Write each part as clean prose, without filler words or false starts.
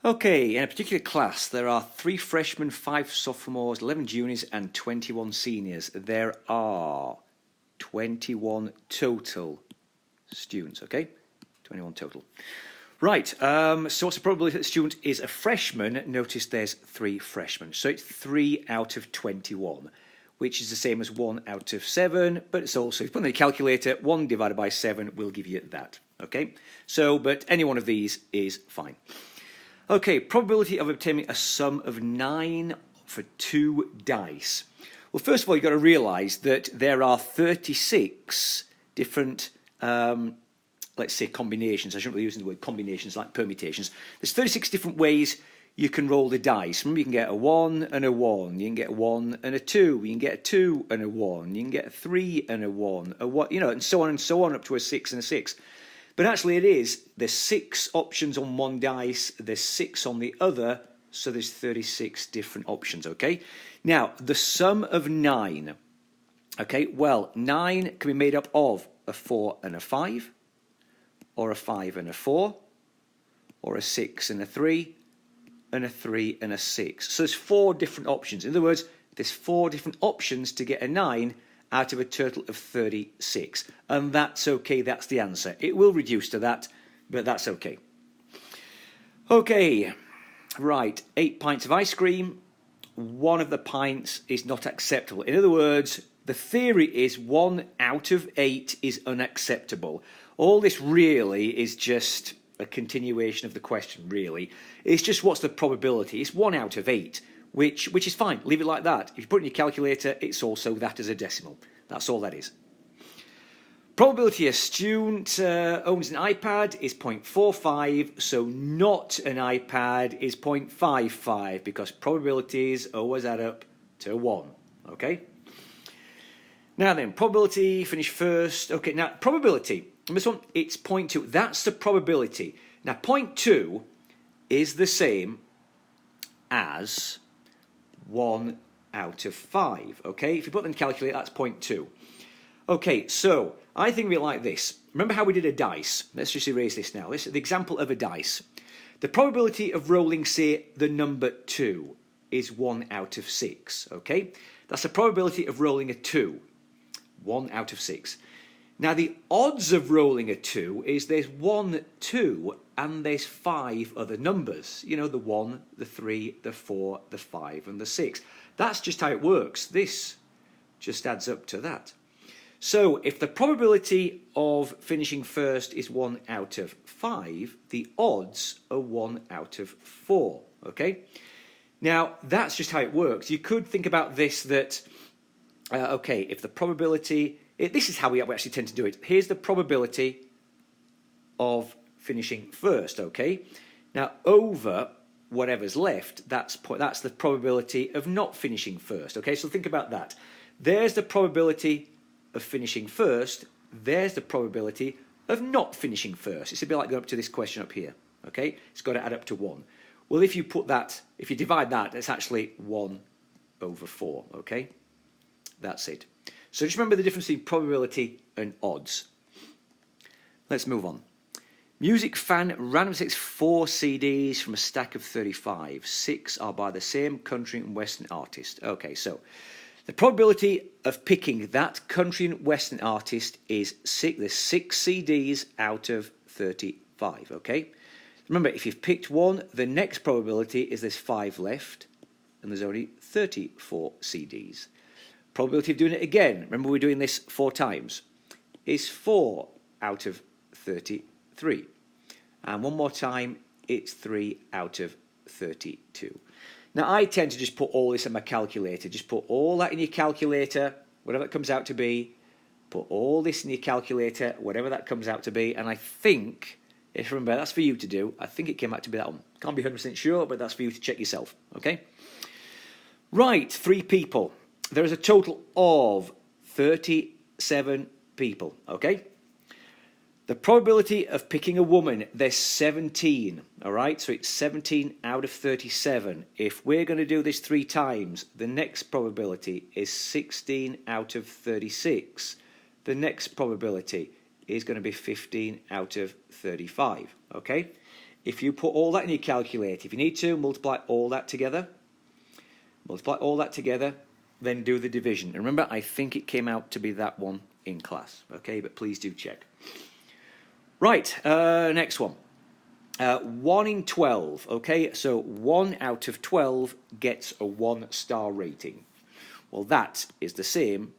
Okay, in a particular class, there are 3 freshmen, 5 sophomores, 11 juniors, and 21 seniors. There are 21 total students, okay? 21 total. Right, so what's the probability that the student is a freshman? Notice there's 3 freshmen. So it's 3 out of 21, which is the same as 1 out of 7, but it's also, if you put in the calculator, 1 divided by 7 will give you that, okay? So, but any one of these is fine. Okay, probability of obtaining a sum of 9 for 2 dice. Well, first of all, you've got to realise that there are 36 different, let's say, combinations. I shouldn't be using the word combinations like permutations. There's 36 different ways you can roll the dice. Remember, you can get a 1 and a 1. You can get a 1 and a 2. You can get a 2 and a 1. You can get a 3 and a 1. A what, you know, and so on up to a 6 and a 6. But actually there's 6 options on one dice, there's 6 on the other, so there's 36 different options, okay? Now, the sum of 9, okay, well, 9 can be made up of a 4 and a 5, or a 5 and a 4, or a 6 and a 3, and a 3 and a 6. So there's 4 different options. In other words, there's 4 different options to get a 9 out of a total of 36. And that's okay, that's the answer. It will reduce to that, but that's okay. Okay, right, 8 pints of ice cream. 1 of the pints is not acceptable. In other words, the theory is 1 out of 8 is unacceptable. All this really is just a continuation of the question, really. It's just what's the probability. It's 1 out of 8. Which is fine, leave it like that. If you put it in your calculator, it's also that as a decimal. That's all that is. Probability a student owns an iPad is 0.45, so not an iPad is 0.55, because probabilities always add up to 1, okay? Now then, probability, finish first. Okay, now probability, this one, it's 0.2. That's the probability. Now 0.2 is the same as 1 out of 5, okay? If you put them in the calculator, that's 0.2. Okay, so I think of it like this. Remember how we did a dice? Let's just erase this now. This is the example of a dice. The probability of rolling, say, the number 2 is 1 out of 6, okay? That's the probability of rolling a 2, 1 out of 6. Now, the odds of rolling a 2 is there's 1, 2, and there's 5 other numbers. You know, the 1, the 3, the 4, the 5, and the 6. That's just how it works. This just adds up to that. So, if the probability of finishing first is 1 out of 5, the odds are 1 out of 4, okay? Now, that's just how it works. You could think about this that, okay, if the probability... this is how we actually tend to do it. Here's the probability of finishing first, okay? Now, over whatever's left, that's the probability of not finishing first, okay? So think about that. There's the probability of finishing first. There's the probability of not finishing first. It's a bit like going up to this question up here, okay? It's got to add up to 1. Well, if you divide that, it's actually 1 over 4, okay? That's it. So just remember the difference between probability and odds. Let's move on. Music fan randomly selects 4 CDs from a stack of 35. 6 are by the same country and western artist. Okay, so the probability of picking that country and western artist is 6. There's 6 CDs out of 35, okay? Remember, if you've picked one, the next probability is there's 5 left, and there's only 34 CDs. Probability of doing it again, remember we're doing this 4 times, is 4 out of 33. And one more time, it's 3 out of 32. Now, I tend to just put all this in my calculator. Just put all that in your calculator, whatever it comes out to be. Put all this in your calculator, whatever that comes out to be. And I think, if you remember, that's for you to do. I think it came out to be that one. Can't be 100% sure, but that's for you to check yourself, okay? Right, 3 people. There is a total of 37 people, okay? The probability of picking a woman, there's 17, all right? So it's 17 out of 37. If we're going to do this 3 times, the next probability is 16 out of 36. The next probability is going to be 15 out of 35, okay? if you put all that in your calculator, if you need to, multiply all that together, then do the division. And remember, I think it came out to be that one in class, okay? But please do check. Right, next one. 1 in 12, okay? So 1 out of 12 gets a 1-star rating. Well, that is the same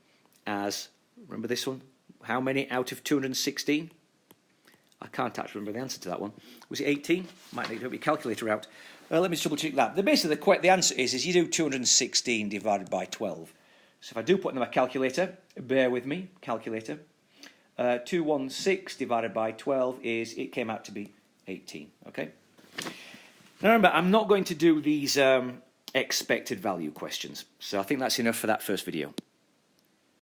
as, remember this one? How many out of 216? I can't actually remember the answer to that one. Was it 18? Might need to have your calculator out. Let me just double check that. Basically, the answer is you do 216 divided by 12. So if I do put in my calculator, bear with me, calculator. 216 divided by 12 it came out to be 18, okay? Now remember, I'm not going to do these expected value questions. So I think that's enough for that first video.